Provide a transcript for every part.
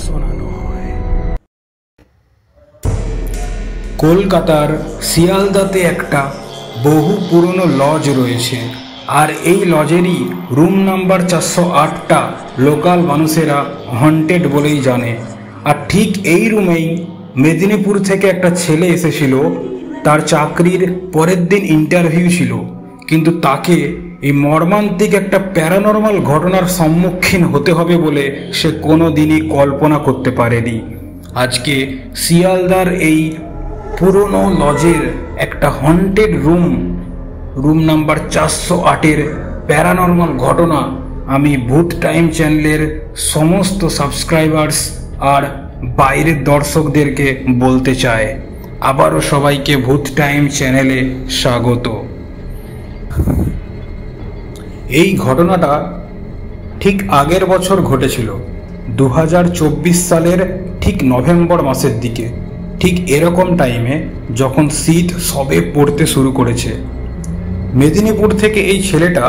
শোনানো হয়। কলকাতার শিয়ালদাতে একটা বহু পুরনো লজ রয়েছে, আর এই লজেরই রুম নাম্বার 408টা লোকাল মানুষেরা হন্টেড বলেই জানে। আর ঠিক এই রুমেই মেদিনীপুর থেকে একটা ছেলে এসেছিল। তার চাকরির পরের দিন ইন্টারভিউ ছিল, কিন্তু তাকে এই মর্মান্তিক একটা প্যারানর্মাল ঘটনার সম্মুখীন হতে হবে বলে সে কোনো দিনই কল্পনা করতে পারেনি। আজকে শিয়ালদার এই পুরনো লজের একটা হন্টেড রুম নাম্বার 408-এর প্যারানর্মাল ঘটনা আমি ভূত টাইম চ্যানেলের সমস্ত সাবস্ক্রাইবার্স আর বাইরের দর্শকদেরকে বলতে চাই। আবারও সবাইকে ভূত টাইম চ্যানেলে স্বাগত। এই ঘটনাটা ঠিক আগের বছর ঘটেছিল, 2024 সালের ঠিক নভেম্বর মাসের দিকে। ঠিক এরকম টাইমে যখন শীত সবে পড়তে শুরু করেছে, মেদিনীপুর থেকে এই ছেলেটা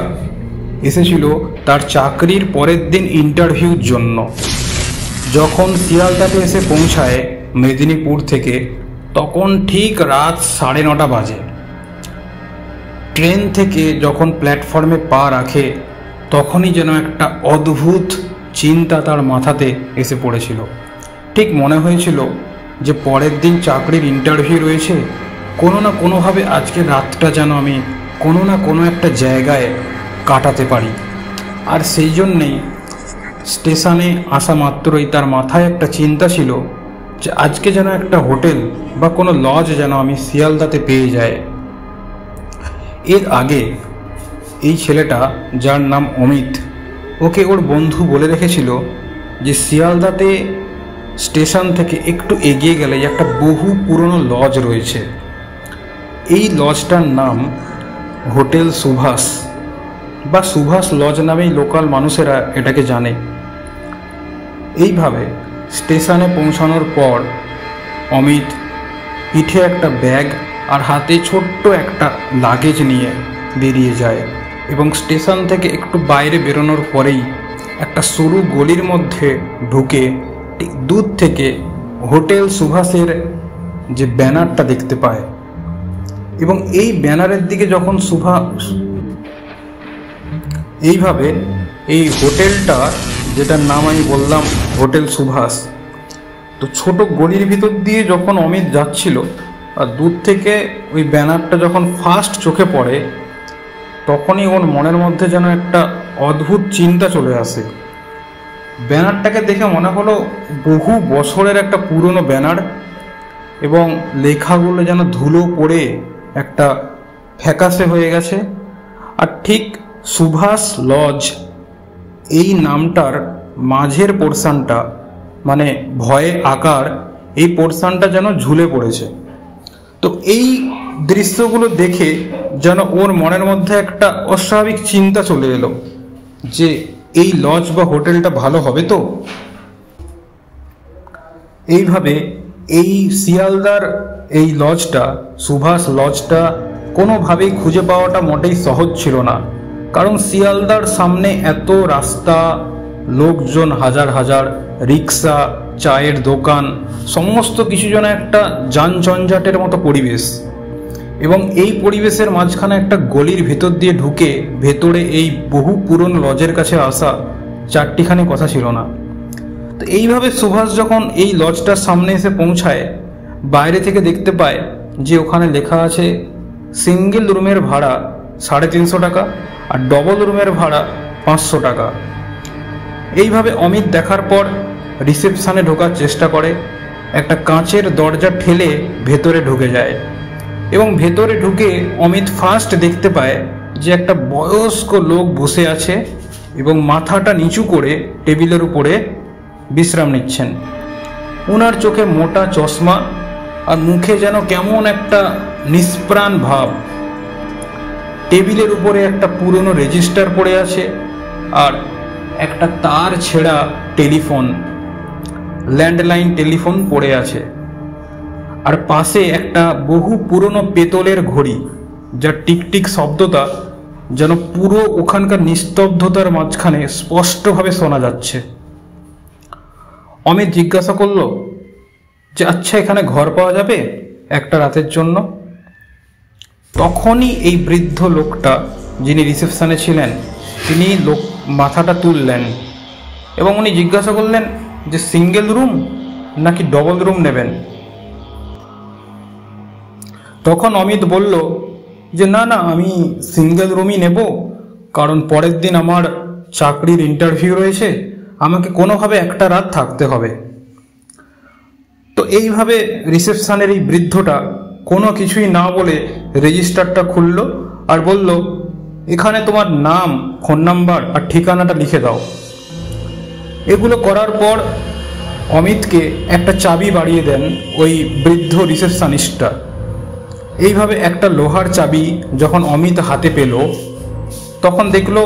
এসেছিল তার চাকরির পরের দিন ইন্টারভিউর জন্য। যখন শিয়ালদাতে এসে পৌঁছায় মেদিনীপুর থেকে, তখন ঠিক রাত 9:30 বাজে। ট্রেন থেকে যখন প্ল্যাটফর্মে পা রাখে, তখনই যেন একটা অদ্ভুত চিন্তা তার মাথাতে এসে পড়েছিল। ঠিক মনে হয়েছিল যে পরের দিন চাকরির ইন্টারভিউ রয়েছে, কোনো না কোনোভাবে আজকের রাতটা যেন আমি কোনো না কোনো একটা জায়গায় কাটাতে পারি। আর সেই জন্যেই স্টেশনে আসা মাত্রই তার মাথায় একটা চিন্তা ছিল যে আজকে যেন একটা হোটেল বা কোনো লজ যেন আমি শিয়ালদাতে পেয়ে যাই। এর আগে এই ছেলেটা, যার নাম অমিত, ওকে ওর বন্ধু বলে রেখেছিল যে শিয়ালদাতে স্টেশন থেকে একটু এগিয়ে গেলে একটা বহু পুরনো লজ রয়েছে। এই লজটার নাম হোটেল সুভাষ বা সুভাষ লজ নামেই লোকাল মানুষেরা এটাকে জানে। এইভাবে স্টেশনে পৌঁছানোর পর অমিত পিঠে একটা ব্যাগ আর হাতে ছোট্ট একটা লাগেজ নিয়ে বেরিয়ে যায়, এবং স্টেশন থেকে একটু বাইরে বেরোনোর পরেই একটা সরু গলির মধ্যে ঢুকে ঠিক দূর থেকে হোটেল সুভাষের যে ব্যানারটা দেখতে পায়। এবং এই ব্যানারের দিকে যখন এইভাবে এই হোটেলটা, যেটার নাম আমি বললাম হোটেল সুভাষ, তো ছোট গলির ভিতর দিয়ে যখন অমিত যাচ্ছিল, আর দূর থেকে ওই ব্যানারটা যখন ফার্স্ট চোখে পড়ে, তখনই ওর মনের মধ্যে যেন একটা অদ্ভুত চিন্তা চলে আসে। ব্যানারটাকে দেখে মনে হলো বহু বছরের একটা পুরনো ব্যানার, এবং লেখাগুলো যেন ধুলো পড়ে একটা ফ্যাকাশে হয়ে গেছে। আর ঠিক সুভাষ লজ এই নামটার মাঝের পোর্শনটা, মানে ভয়ে আকার, এই পোর্শনটা যেন ঝুলে পড়েছে। তো এই দৃশ্যগুলো দেখে যেন ওর মনের মধ্যে একটা অস্বাভাবিক চিন্তা চলে এলো যে এই লজ বা হোটেলটা ভালো হবে তো। এইভাবে এই শিয়ালদার এই লজটা, সুভাষ লজটা, কোনোভাবেই খুঁজে পাওয়াটা মোটেই সহজ ছিল না। কারণ শিয়ালদার সামনে এত রাস্তা, লোকজন হাজার হাজার, রিক্সা, চায়ের দোকান, সমস্ত কিছু যেন একটা যানজঞ্জাটের মতো পরিবেশ। এবং এই পরিবেশের মাঝখানে একটা গলির ভেতর দিয়ে ঢুকে ভেতরে এই বহু পুরনো লজের কাছে আসা চারটিখানি কথা ছিল না। তো এইভাবে সুভাষ যখন এই লজটার সামনে এসে পৌঁছায়, বাইরে থেকে দেখতে পায় যে ওখানে লেখা আছে সিঙ্গেল রুমের ভাড়া 350 টাকা আর ডবল রুমের ভাড়া 500 টাকা। এইভাবে অমিত দেখার পর রিসেপশনে ঢোকার চেষ্টা করে, একটা কাঁচের দরজা ঠেলে ভেতরে ঢুকে যায়। এবং ভেতরে ঢুকে অমিত ফার্স্ট দেখতে পায় যে একটা বয়স্ক লোক বসে আছে এবং মাথাটা নিচু করে টেবিলের উপরে বিশ্রাম নিচ্ছেন। ওনার চোখে মোটা চশমা আর মুখে যেন কেমন একটা নিষ্প্রাণ ভাব। টেবিলের উপরে একটা পুরনো রেজিস্টার পড়ে আছে আর একটা তার ছেঁড়া টেলিফোন, ল্যান্ডলাইন টেলিফোন পড়ে আছে। আর পাশে একটা বহু পুরনো পেতলের ঘড়ি, যার টিকটিক শব্দটা যেন পুরো ওখানকার নিস্তব্ধতার মাঝখানে স্পষ্টভাবে শোনা যাচ্ছে। অমিত জিজ্ঞাসা করলো যে আচ্ছা এখানে ঘর পাওয়া যাবে একটা রাতের জন্য? তখনই এই বৃদ্ধ লোকটা, যিনি রিসেপশনে ছিলেন, তিনি মাথাটা তুললেন এবং উনি জিজ্ঞাসা করলেন যে সিঙ্গেল রুম নাকি ডবল রুম নেবেন? তখন অমিত বলল যে না না, আমি সিঙ্গেল রুমই নেব, কারণ পরের দিন আমার চাকরির ইন্টারভিউ রয়েছে, আমাকে কোনোভাবে একটা রাত থাকতে হবে। তো এইভাবে রিসেপশনের এই বৃদ্ধটা কোনো কিছুই না বলে রেজিস্টারটা খুলল আর বলল, এখানে তোমার নাম, ফোন নাম্বার আর ঠিকানাটা লিখে দাও। এগুলো করার পর অমিতকে একটা চাবি বাড়িয়ে দেন ওই বৃদ্ধ রিসেপশনিস্টটা। এইভাবে একটা লোহার চাবি যখন অমিত হাতে পেল, তখন দেখলো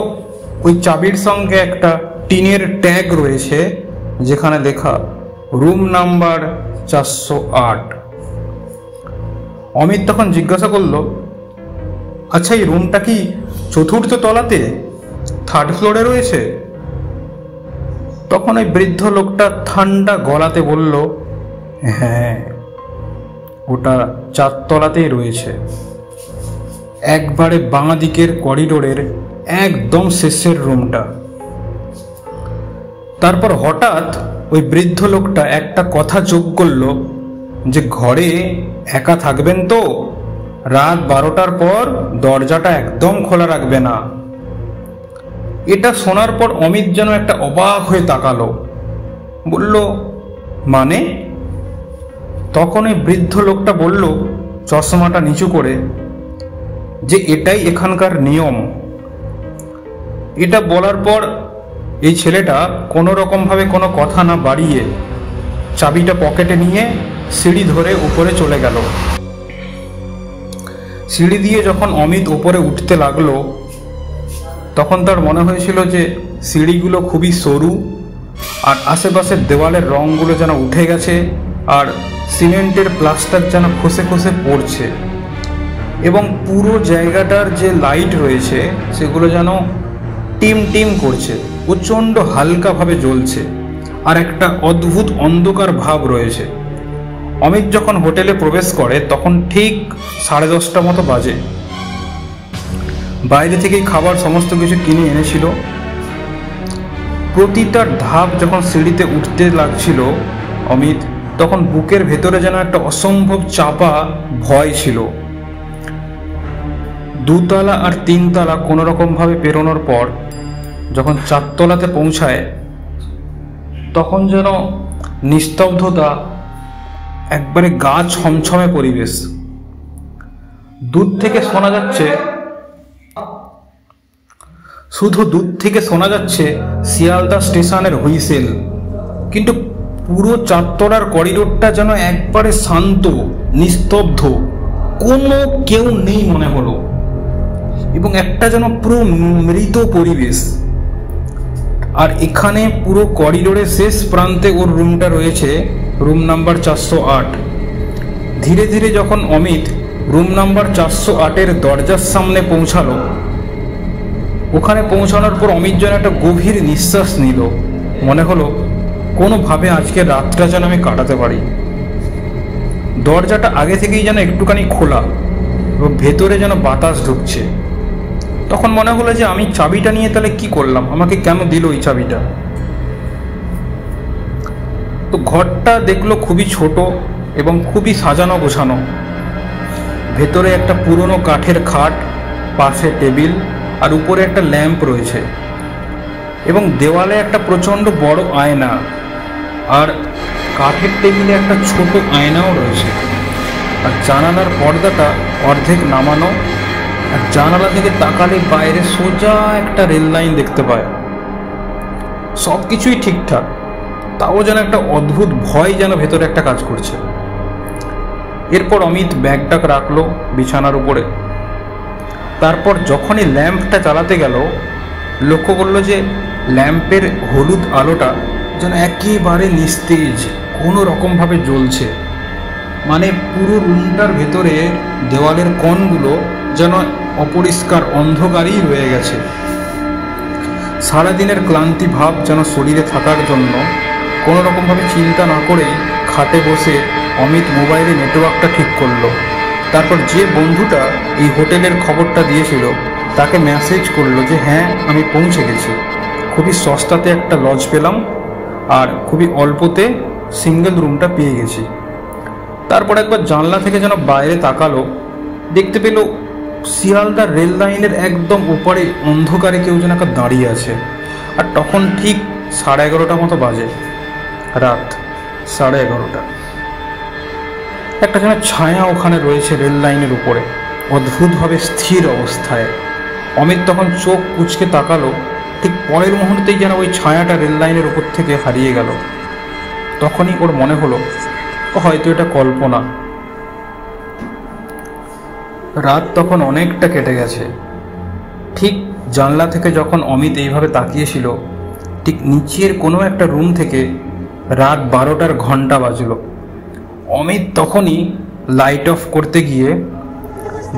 ওই চাবির সঙ্গে একটা টিনের ট্যাগ রয়েছে যেখানে লেখা রুম নাম্বার 408। অমিত তখন জিজ্ঞাসা করল, আচ্ছা এই রুমটা কি চতুর্থ তলাতে, থার্ড ফ্লোরে রয়েছে? তখন ওই বৃদ্ধ লোকটা ঠান্ডা গলাতে বলল, হ্যাঁ, ওটা 4 তলাতেই রয়েছে, একবারে বাঁ দিকের করিডোরের একদম শেষের রুমটা। তারপর হঠাৎ ওই বৃদ্ধ লোকটা একটা কথা যোগ করল যে ঘরে একা থাকবেন তো, রাত 12টার পর দরজাটা একদম খোলা রাখবে না। এটা শোনার পর অমিত যেন একটা অবাক হয়ে তাকালো, বলল মানে? তখন ওই বৃদ্ধ লোকটা বলল চশমাটা নিচু করে যে এটাই এখানকার নিয়ম। এটা বলার পর এই ছেলেটা কোনো রকমভাবে কোনো কথা না বাড়িয়ে চাবিটা পকেটে নিয়ে সিঁড়ি ধরে উপরে চলে গেল। সিঁড়ি দিয়ে যখন অমিত উপরে উঠতে লাগলো, তখন তার মনে হয়েছিল যে সিঁড়িগুলো খুবই সরু আর আশেপাশের দেওয়ালের রঙগুলো যেন উঠে গেছে আর সিমেন্টের প্লাস্টার যেন খসে খসে পড়ছে, এবং পুরো জায়গাটার যে লাইট রয়েছে সেগুলো যেন টিম টিম করছে, প্রচণ্ড হালকাভাবে জ্বলছে আর একটা অদ্ভুত অন্ধকার ভাব রয়েছে। অমিত যখন হোটেলে প্রবেশ করে তখন ঠিক 10:30 মতো বাজে। বাইরে থেকেই খাবার সমস্ত কিছু কিনে এনেছিল। প্রতিটা ধাপ যখন সিঁড়িতে উঠতে লাগছিল অমিত, তখন বুকের ভেতরে যেন একটা অসম্ভব চাপা ভয় ছিল। 2 তলা আর 3 তলা কোনো রকমভাবে পেরোনোর পর যখন 4 তলাতে পৌঁছায়, তখন যেন নিস্তব্ধতা, একবারে গা ছমছমে পরিবেশ। দূর থেকে শোনা যাচ্ছে, শুধু দূর থেকে শোনা যাচ্ছে শিয়ালদা স্টেশনের হুইসেল, কিন্তু পুরো 4 তলার করিডোরটা যেন একবারে শান্ত, নিস্তব্ধ, কোনো কেউ নেই মনে হলো, এবং একটা যেন পুরো মৃত পরিবেশ। আর এখানে পুরো করিডোরের শেষ প্রান্তে ওর রুমটা রয়েছে, রুম নাম্বার 408। ধীরে ধীরে যখন অমিত রুম নাম্বার 408-এর দরজার সামনে পৌঁছালো, ওখানে পৌঁছানোর পর অমিত যেন একটা গভীর নিঃশ্বাস নিল। মনে হলো কোনোভাবে আজকে রাতটা যেন আমি কাটাতে পারি। দরজাটা আগে থেকেই যেন একটুখানি খোলা এবং ভেতরে যেন বাতাস ঢুকছে। তখন মনে হলো যে আমি চাবিটা নিয়ে তাহলে কি করলাম, আমাকে কেন দিল এই চাবিটা? তো ঘরটা দেখলো খুবই ছোট এবং খুবই সাজানো গোছানো। ভেতরে একটা পুরনো কাঠের খাট, পাশে টেবিল আর উপরে একটা ল্যাম্প রয়েছে, এবং দেওয়ালে একটা প্রচণ্ড বড় আয়না, আর কাঠের টেবিলে একটা ছোট আয়নাও রয়েছে। আর জানালার পর্দাটা অর্ধেক নামানো, আর জানালা থেকে তাকালে বাইরে সোজা একটা রেল লাইন দেখতে পায়। সব কিছুই ঠিকঠাক, তাও যেন একটা অদ্ভুত ভয় যেন ভেতরে একটা কাজ করছে। এরপর অমিত ব্যাগটা রাখলো বিছানার উপরে। তারপর যখনই ল্যাম্পটা চালাতে গেল, লক্ষ্য করলো যে ল্যাম্পের হলুদ আলোটা যেন একেবারে নিস্তেজ, কোনো রকমভাবে জ্বলছে। মানে পুরো রুমটার ভেতরে দেওয়ালের কোণগুলো যেন অপরিষ্কার অন্ধকারই রয়ে গেছে। সারাদিনের ক্লান্তি ভাব যেন শরীরে থাকার জন্য কোনো রকমভাবে চিন্তা না করেই খাটে বসে অমিত মোবাইলে নেটওয়ার্কটা ঠিক করলো। তারপর যে বন্ধুটা এই হোটেলের খবরটা দিয়েছিল তাকে মেসেজ করলো যে হ্যাঁ আমি পৌঁছে গেছি, খুবই সস্তাতে একটা লজ পেলাম আর খুবই অল্পতে সিঙ্গেল রুমটা পেয়ে গেছি। তারপর একবার জানলা থেকে যেন বাইরে তাকালো, দেখতে পেল শিয়ালদার রেল লাইনের একদম ওপারে অন্ধকারে কেউ যেন একটা দাঁড়িয়ে আছে। আর তখন ঠিক 11:30 মতো বাজে, রাত 11:30। একটা যেন ছায়া ওখানে রয়েছে রেল লাইনের উপরে, অদ্ভুতভাবে স্থির অবস্থায়। অমিত তখন চোখ কুঁচকে তাকালো, ঠিক পরের মুহূর্তেই যেন ওই ছায়াটা রেল লাইনের উপর থেকে হারিয়ে গেল। তখনই ওর মনে হলো হয়তো এটা কল্পনা। রাত তখন অনেকটা কেটে গেছে। ঠিক জানলা থেকে যখন অমিত এইভাবে তাকিয়েছিল, ঠিক নিচের কোনো একটা রুম থেকে রাত 12টার ঘন্টা বাজলো। অমিত তখনই লাইট অফ করতে গিয়ে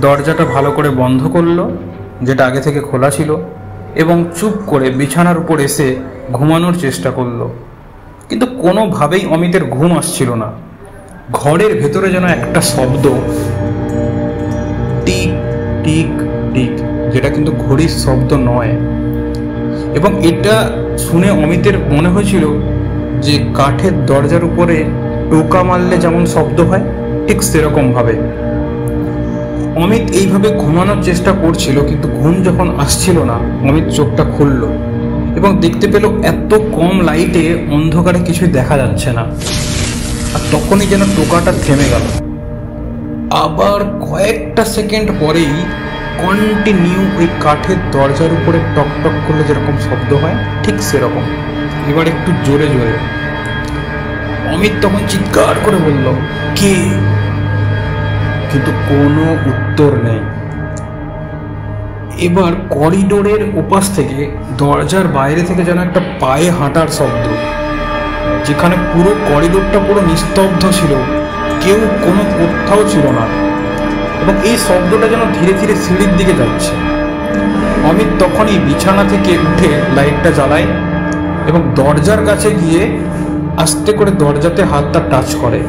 দরজাটা ভালো করে বন্ধ করলো, যেটা আগে থেকে খোলা ছিল, এবং চুপ করে বিছানার উপর এসে ঘুমানোর চেষ্টা করলো। কিন্তু কোনোভাবেই অমিতের ঘুম আসছিল না। ঘরের ভেতরে যেন একটা শব্দ, টিক টিক টিক, যেটা কিন্তু ঘড়ির শব্দ নয়। এবং এটা শুনে অমিতের মনে হয়েছিল যে কাঠের দরজার উপরে টোকা মারলে যেমন শব্দ হয়, ঠিক সেরকমভাবে। অমিত এইভাবে ঘুমানোর চেষ্টা করছিল, কিন্তু ঘুম যখন আসছিল না, অমিত চোখটা খুলল এবং দেখতে পেল এত কম লাইটে অন্ধকারে কিছুই দেখা যাচ্ছে না। আর তখনই যেন টোকাটা থেমে গেল। আবার কয়েকটা সেকেন্ড পরেই কন্টিনিউ ওই কাঠের দরজার উপরে টক টক করলে যেরকম শব্দ হয়, ঠিক সেরকম, এবার একটু জোরে জোরে। অমিত তখন চিৎকার করে বলল, কে? কিন্তু কোনো উত্তর নেই। এবার করিডোরের ওপাশ থেকে, দরজার বাইরে থেকে যেন একটা পায়ে হাঁটার শব্দ, যেখানে পুরো করিডোরটা পুরো নিস্তব্ধ ছিল, কেউ কোনো কোথাও ছিল না। এবং এই শব্দটা যেন ধীরে ধীরে সিঁড়ির দিকে যাচ্ছে। অমিত তখনই বিছানা থেকে উঠে লাইটটা জ্বালায় এবং দরজার কাছে গিয়ে আস্তে করে দরজাতে হাতটা টাচ করে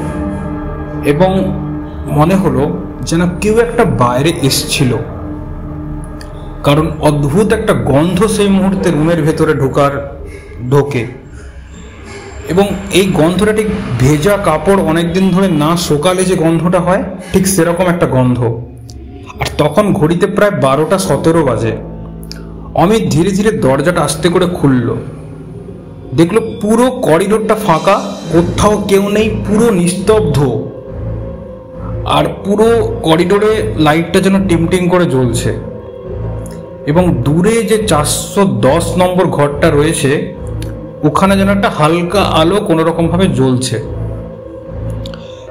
এবং মনে হলো যেন কেউ একটা বাইরে এসছিল। কারণ অদ্ভুত একটা গন্ধ সেই মুহূর্তে রুমের ভেতরে ঢোকে এবং এই গন্ধটা ঠিক ভেজা কাপড় অনেকদিন ধরে না শুকালে যে গন্ধটা হয়, ঠিক সেরকম একটা গন্ধ। আর তখন ঘড়িতে প্রায় 12:17 বাজে। অমিত ধীরে ধীরে দরজাটা আস্তে করে খুলল, দেখলো পুরো করিডোরটা ফাঁকা, কোথাও কেউ নেই, পুরো নিস্তব্ধ। আর পুরো করিডোরে লাইটটা যেন টিমটিম করে জ্বলছে এবং দূরে যে 410 নম্বর ঘরটা রয়েছে ওখানে যেন একটা হালকা আলো কোনো রকমভাবে জ্বলছে।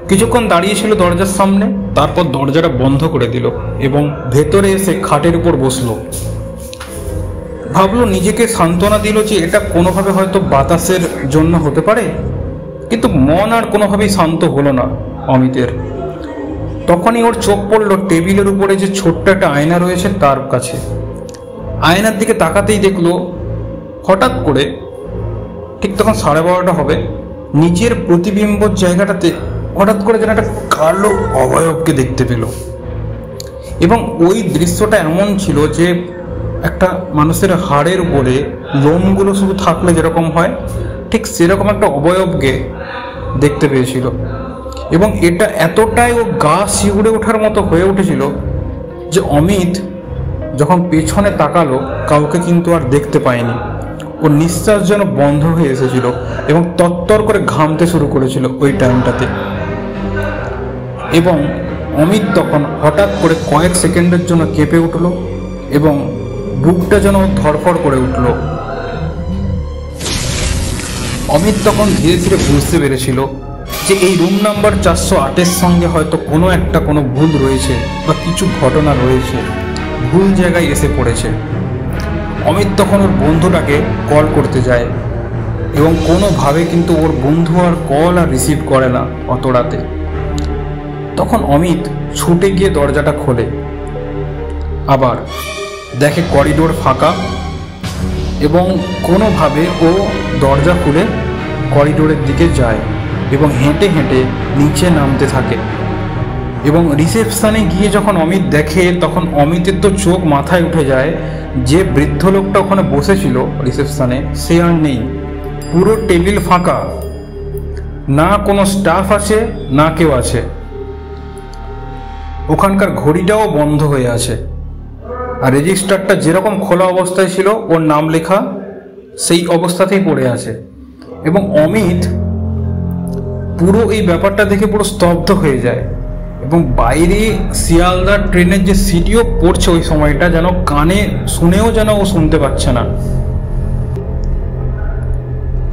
কিছুক্ষণ দাঁড়িয়েছিল দরজার সামনে, তারপর দরজাটা বন্ধ করে দিল এবং ভেতরে এসে খাটের উপর বসলো। ভাবলো, নিজেকে সান্ত্বনা দিল যে এটা কোনোভাবে হয়তো বাতাসের জন্য হতে পারে, কিন্তু মন আর কোনোভাবেই শান্ত হলো না অমিতের। তখনই ওর চোখ পড়লো টেবিলের উপরে যে ছোট্ট একটা আয়না রয়েছে তার কাছে। আয়নার দিকে তাকাতেই দেখলো হঠাৎ করে, ঠিক তখন 12:30 হবে, নিচের প্রতিবিম্বর জায়গাটাতে হঠাৎ করে যেন একটা কালো অবয়বকে দেখতে পেল। এবং ওই দৃশ্যটা এমন ছিল যে একটা মানুষের হাড়ের উপরে লোমগুলো শুধু থাকলে যেরকম হয়, ঠিক সেরকম একটা অবয়বকে দেখতে পেয়েছিল। এবং এটা এতটাই ও গা শিউড়ে ওঠার মতো হয়ে উঠেছিল যে অমিত যখন পেছনে তাকালো, কাউকে কিন্তু আর দেখতে পায়নি। ও নিঃশ্বাস যেন বন্ধ হয়ে এসেছিল এবং তত্তর করে ঘামতে শুরু করেছিল ওই টাইমটাতে। এবং অমিত তখন হঠাৎ করে কয়েক সেকেন্ডের জন্য কেঁপে উঠল এবং বুকটা যেন ধড়ফড় করে উঠল। অমিত তখন ধীরে ধীরে বুঝতে পেরেছিল যে এই রুম নাম্বার 408-এর সঙ্গে হয়তো কোনো ভুল রয়েছে বা কিছু ঘটনা রয়েছে, ভুল জায়গায় এসে পড়েছে। অমিত তখন ওর বন্ধুটাকে কল করতে যায় এবং কোনোভাবে কিন্তু ওর বন্ধু আর কল আর রিসিভ করে না অত রাতে। তখন অমিত ছুটে গিয়ে দরজাটা খোলে, আবার দেখে করিডোর ফাঁকা এবং কোনোভাবে ও দরজা খুলে করিডোরের দিকে যায় এবং হেঁটে হেঁটে নিচে নামতে থাকে। এবং রিসেপশনে গিয়ে যখন অমিত দেখে, তখন অমিতের তো চোখ মাথায় উঠে যায়। যে বৃদ্ধ লোকটা ওখানে বসেছিল রিসেপশনে, সে আর নেই। পুরো টেবিল ফাঁকা, না কোনো স্টাফ আছে না কেউ আছে। ওখানকার ঘড়িটাও বন্ধ হয়ে আছে, আর রেজিস্টারটা যেরকম খোলা অবস্থায় ছিল, ওর নাম লেখা সেই অবস্থাতেই পড়ে আছে। এবং অমিত পুরো এই ব্যাপারটা দেখে পুরো স্তব্ধ হয়ে যায়। এবং বাইরে শিয়ালদার ট্রেনের যে সিটিও পড়ছে ওই সময়টা, যেন কানে শুনেও যেন ও শুনতে পাচ্ছে না।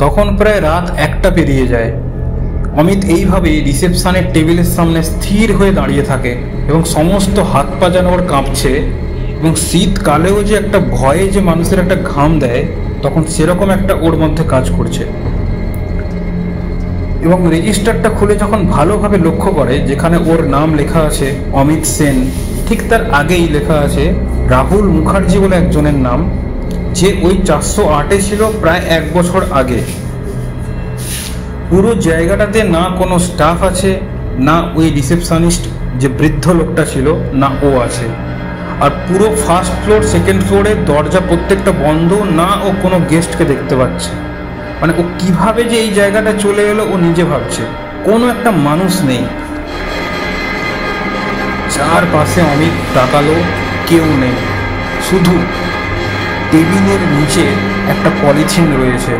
তখন প্রায় রাত 1টা পেরিয়ে যায়। অমিত এইভাবে রিসেপশনের টেবিলের সামনে স্থির হয়ে দাঁড়িয়ে থাকে এবং সমস্ত হাত পা যেন ওর কাঁপছে। এবং শীতকালেও যে একটা ভয়ে যে মানুষের একটা ঘাম দেয়, তখন সেরকম একটা ওর মধ্যে কাজ করছে। এবং রেজিস্টারটা খুলে যখন ভালোভাবে লক্ষ্য করে, যেখানে ওর নাম লেখা আছে অমিত সেন, ঠিক তার আগেই লেখা আছে রাহুল মুখার্জি বলে একজনের নাম, যে ওই 408-এ ছিল প্রায় 1 বছর আগে। পুরো জায়গাটাতে না কোনো স্টাফ আছে, না ওই রিসেপশনিস্ট যে বৃদ্ধ লোকটা ছিল, না ও আছে। আর পুরো ফার্স্ট ফ্লোর সেকেন্ড ফ্লোরের দরজা প্রত্যেকটা বন্ধ, না ও কোনো গেস্টকে দেখতে পাচ্ছে। মানে ও কিভাবে যে এই জায়গাটা চলে এলো ও নিজে ভাবছে। কোনো একটা মানুষ নেই চারপাশে। অমিত তাকালো, কেউ নেই, শুধু টেবিলের নিচে একটা পলিথিন রয়েছে।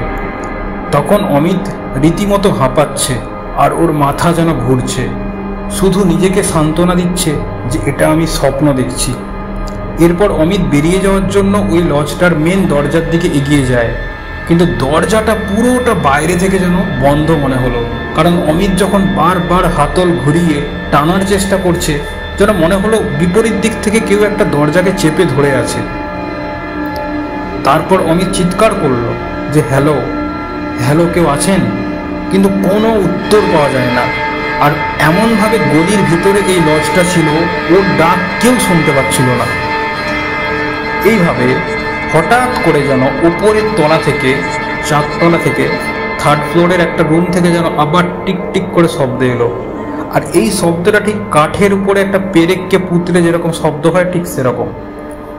তখন অমিত রীতিমতো হাঁপাচ্ছে আর ওর মাথা যেন ঘুরছে। শুধু নিজেকে সান্ত্বনা দিচ্ছে যে এটা আমি স্বপ্ন দেখছি। এরপর অমিত বেরিয়ে যাওয়ার জন্য ওই লজটার মেন দরজার দিকে এগিয়ে যায়, কিন্তু দরজাটা পুরোটা বাইরে থেকে যেন বন্ধ মনে হলো। কারণ অমিত যখন বারবার হাতল ঘুরিয়ে টানার চেষ্টা করছে, যেন মনে হলো বিপরীত দিক থেকে কেউ একটা দরজাকে চেপে ধরে আছে। তারপর অমিত চিৎকার করলো যে হ্যালো হ্যালো, কেউ আছেন? কিন্তু কোনো উত্তর পাওয়া যায় না। আর এমনভাবে গলির ভিতরে এই লজটা ছিল, ওর ডাক কেউ শুনতে পাচ্ছিল না। এইভাবে হঠাৎ করে যেন উপরের তলা থেকে, 4 তলা থেকে, 3rd ফ্লোরের একটা রুম থেকে যেন আবার টিক টিক করে শব্দ এলো। আর এই শব্দটা ঠিক কাঠের উপরে একটা পেরেককে পুঁতলে যেরকম শব্দ হয়, ঠিক সেরকম।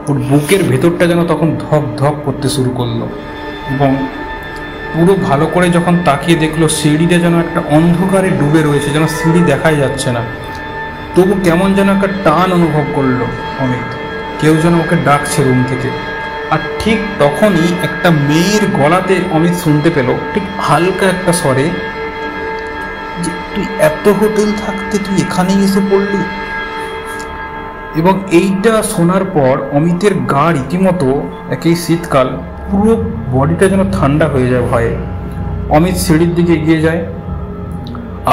ওর বুকের ভেতরটা যেন তখন ধক ধক করতে শুরু করলো। এবং পুরো ভালো করে যখন তাকিয়ে দেখলো, সিঁড়িটা যেন একটা অন্ধকারে ডুবে রয়েছে, যেন সিঁড়ি দেখাই যাচ্ছে না। তবু কেমন যেন একটা টান অনুভব করলো অমিত, কেউ যেন ওকে ডাকছে রুম থেকে। আর ঠিক তখনই একটা মেয়ের গলাতে অমিত শুনতে পেল, ঠিক হালকা একটা স্বরে, যে তুই এত হোটেল থাকতে তুই এখানেই এসে পড়লি। এবং এইটা শোনার পর অমিতের গা রীতিমতো, একই শীতকাল, পুরো বডিটা যেন ঠান্ডা হয়ে যায় ভয়ে। অমিত সিঁড়ির দিকে এগিয়ে যায়,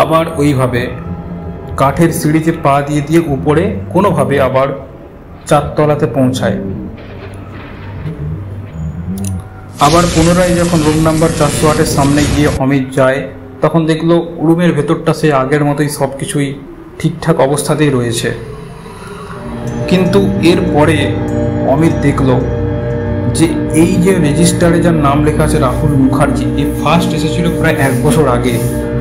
আবার ওইভাবে কাঠের সিঁড়িতে পা দিয়ে দিয়ে উপরে কোনোভাবে আবার 4 তলাতে পৌঁছায়। আবার পুনরায় যখন রুম নাম্বার 408-এর সামনে গিয়ে অমিত যায়, তখন দেখলো রুমের ভেতরটা সে আগের মতোই সব কিছুই ঠিকঠাক অবস্থাতেই রয়েছে। কিন্তু এরপরে অমিত দেখলো যে এই যে রেজিস্টারে যার নাম লেখা আছে রাহুল মুখার্জি, এই ফার্স্ট এসেছিল প্রায় 1 বছর আগে।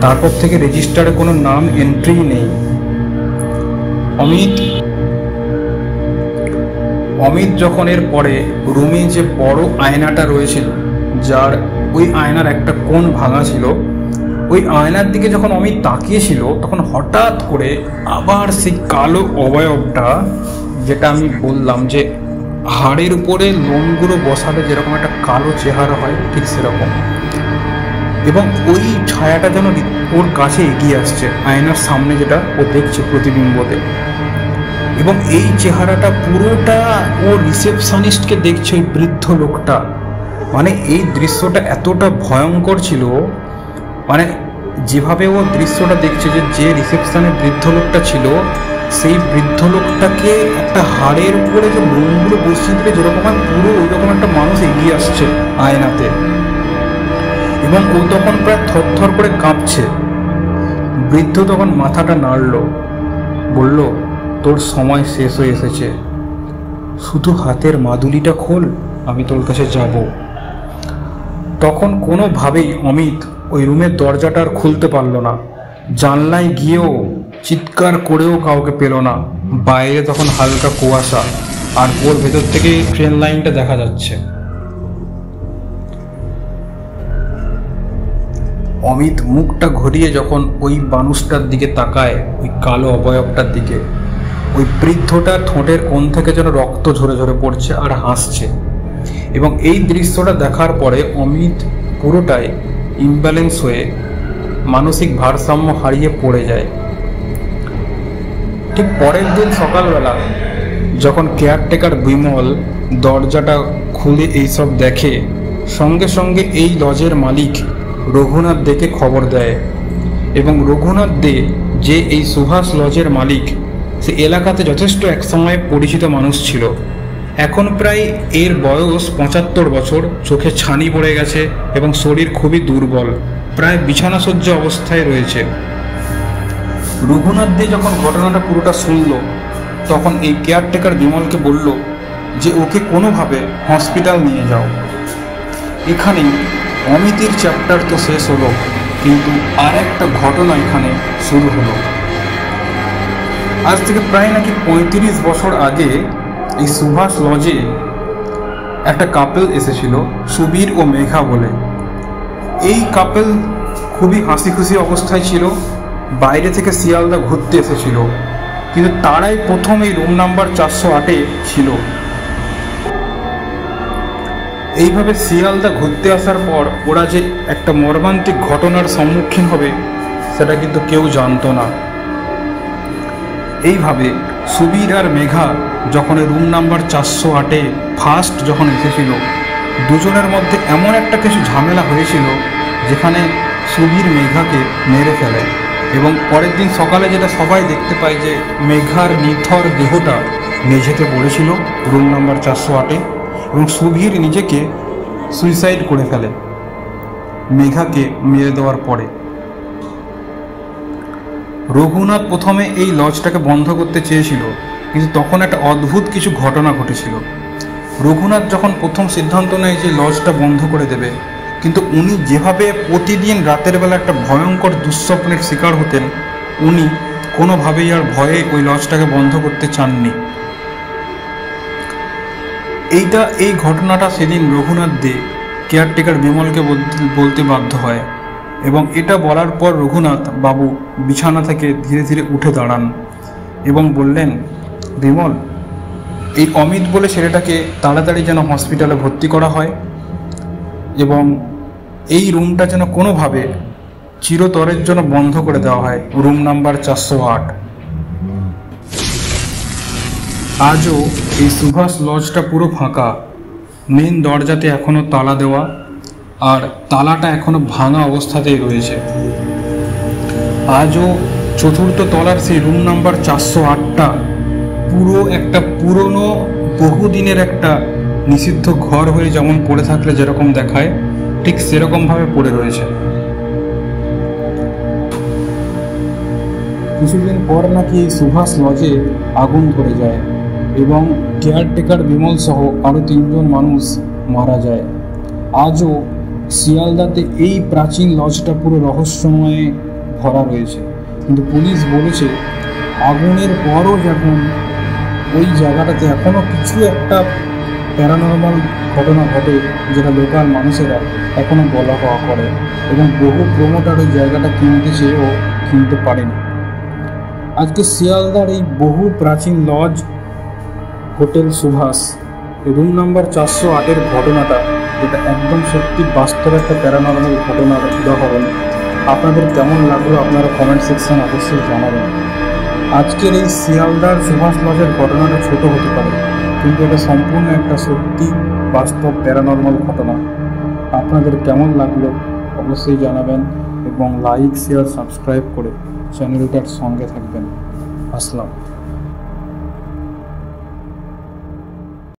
তারপর থেকে রেজিস্টারে কোনো নাম এন্ট্রি নেই। অমিত যখন এর পরে রুমে যে বড় আয়নাটা রয়েছিল, যার ওই আয়নার একটা কোণ ভাঙা ছিল, ওই আয়নার দিকে যখন অমিত তাকিয়েছিল, তখন হঠাৎ করে আবার সেই কালো অবয়বটা, যেটা আমি বললাম যে হাড়ের উপরে লোমগুলো বসালে যেরকম একটা কালো চেহারা হয়, ঠিক সেরকম। এবং ওই ছায়াটা যেন ওর কাছে এগিয়ে আসছে, আয়নার সামনে যেটা ও দেখছে প্রতিবিম্বতে। এবং এই চেহারাটা পুরোটা ও রিসেপশনিস্টকে দেখছে, ওই বৃদ্ধ লোকটা। মানে এই দৃশ্যটা এতটা ভয়ঙ্কর ছিল, মানে যেভাবে ও দৃশ্যটা দেখছে, যে রিসেপশনের বৃদ্ধ লোকটা ছিল, সেই বৃদ্ধ লোকটাকে একটা হাড়ের উপরে যে লোমগুলো বসিয়ে দিলে যেরকম হয়, পুরো ওই রকম একটা মানুষ এগিয়ে আসছে আয়নাতে। এবং ও তখন প্রায় থরথর করে কাঁপছে। বৃদ্ধ তখন মাথাটা নাড়ল, বলল, তোর সময় শেষ হয়ে এসেছে, শুধু হাতের মাদুলিটা খোল, আমি তোর কাছে যাব। তখন কোনোভাবেই অমিত ওই রুমের দরজাটা আর খুলতে পারলো না। জানলায় গিয়েও চিৎকার করেও কাউকে পেল না। বাইরে তখন হালকা কুয়াশা, আর ওর ভেতর থেকে ট্রেন লাইনটা দেখা যাচ্ছে। অমিত মুখটা ঘুরিয়ে যখন ওই মানুষটার দিকে তাকায়, ওই কালো অবয়বটার দিকে, ওই বৃদ্ধটার ঠোঁটের কোণ থেকে যেন রক্ত ঝরে ঝরে পড়ছে আর হাসছে। এবং এই দৃশ্যটা দেখার পরে অমিত পুরোটাই ইমব্যালেন্স হয়ে মানসিক ভারসাম্য হারিয়ে পড়ে যায়। ঠিক পরের দিন সকালবেলা যখন কেয়ারটেকার বিমল দরজাটা খুলে এইসব দেখে, সঙ্গে সঙ্গে এই লজের মালিক রঘুনাথ দেকে খবর দেয়। এবং রঘুনাথ দে, যে এই সুভাষ লজের মালিক, সে এলাকাতে যথেষ্ট একসময় পরিচিত মানুষ ছিল। এখন প্রায় এর বয়স 75 বছর, চোখে ছানি পড়ে গেছে এবং শরীর খুবই দুর্বল, প্রায় বিছানাসজ্জ অবস্থায় রয়েছে। রঘুনাথ দে যখন ঘটনাটা পুরোটা শুনল, তখন এই কেয়ারটেকার বিমলকে বলল যে ওকে কোনোভাবে হসপিটাল নিয়ে যাও। এখানেই অমিতের চ্যাপ্টার তো শেষ হলো, কিন্তু আর একটা ঘটনা এখানে শুরু হলো। আজ থেকে প্রায় নাকি 35 বছর আগে এই সুভাষ লজে একটা কাপল এসেছিল, সুবীর ও মেঘা বলে। এই কাপল খুবই হাসি খুশি অবস্থায় ছিল, বাইরে থেকে শিয়ালদা ঘুরতে এসেছিল, কিন্তু তারাই প্রথম এই রুম নাম্বার 408-এ ছিল। এইভাবে শিয়ালদা ঘুরতে আসার পর ওরা যে একটা মর্মান্তিক ঘটনার সম্মুখীন হবে সেটা কিন্তু কেউ জানতো না। এইভাবে সুবীর আর মেঘা যখন রুম নাম্বার 408-এ ফার্স্ট যখন এসেছিল, দুজনের মধ্যে এমন একটা কিছু ঝামেলা হয়েছিল যেখানে সুবীর মেঘাকে মেরে ফেলে। এবং পরের দিন সকালে যেটা সবাই দেখতে পায় যে মেঘার নিথর দেহটা মেঝেতে পড়েছিল রুম নাম্বার 408-এ, এবং সুবীর নিজেকে সুইসাইড করে ফেলে মেঘাকে মেরে দেওয়ার পরে। রঘুনাথ প্রথমে এই লজটাকে বন্ধ করতে চেয়েছিল, কিন্তু তখন একটা অদ্ভুত কিছু ঘটনা ঘটেছিল। রঘুনাথ যখন প্রথম সিদ্ধান্ত নেয় যে লজটা বন্ধ করে দেবে, কিন্তু উনি যেভাবে প্রতিদিন রাতের বেলা একটা ভয়ঙ্কর দুঃস্বপ্নের শিকার হতেন, উনি কোনোভাবেই আর ভয়ে ওই লজটাকে বন্ধ করতে চাননি। এই ঘটনাটা সেদিন রঘুনাথ দে কেয়ারটেকার বিমলকে বলতে বাধ্য হয়, এবং এটা বলার পর রঘুনাথ বাবু বিছানা থেকে ধীরে ধীরে উঠে দাঁড়ান এবং বললেন, বিমল, এই অমিত বলে ছেলেটাকে তাড়াতাড়ি যেন হসপিটালে ভর্তি করা হয়, এবং এই রুমটা যেন কোনোভাবে চিরতরের জন্য বন্ধ করে দেওয়া হয়, রুম নাম্বার 408। আজও এই সুভাষ লজটা পুরো ফাঁকা, মেন দরজাতে এখনও তালা দেওয়া, আর তালাটা এখনো ভাঙা অবস্থাতেই রয়েছে। আজও চতুর্থ তলার সেই রুম নাম্বার 408টা পুরো একটা পুরনো বহুদিনের একটা নিষিদ্ধ ঘর হয়ে যেমন পড়ে থাকলে যেরকম দেখায়, ঠিক সেরকমভাবে পড়ে রয়েছে। কিছুদিন পর নাকি এই সুভাষ লজে আগুন ধরে যায় এবং কেয়ারটেকার বিমল সহ আরও 3 জন মানুষ মারা যায়। আজও শিয়ালদাতে এই প্রাচীন লজটা পুরো রহস্যময়ে ভরা রয়েছে, কিন্তু পুলিশ বলেছে আগুনের পরও যখন ওই জায়গাটাতে এখনও কিছু একটা প্যারানর্মাল ঘটনা ঘটে, যেটা লোকাল মানুষেরা এখনও বলা হওয়া করে, এবং বহু প্রমোটার ওই জায়গাটা কিনতে চেয়েও কিনতে পারেনি। আজকে শিয়ালদার এই বহু প্রাচীন lodge hotel Subhash room number 408-এর ঘটনাটা, যেটা একদম সত্যি বাস্তব একটা প্যারানর্মাল ঘটনার উদাহরণ, আপনাদের কেমন লাগলো আপনারা কমেন্ট সেকশন অবশ্যই জানাবেন। আজকের এই শিয়ালদার সুভাষ লজের ঘটনাটা ছোট হতে পারে, কিন্তু এটা সম্পূর্ণ একটা সত্যি বাস্তব প্যারানর্মাল ঘটনা। আপনাদের কেমন লাগলো অবশ্যই জানাবেন, এবং লাইক, শেয়ার, সাবস্ক্রাইব করে চ্যানেলটার সঙ্গে থাকবেন। আসসালাম।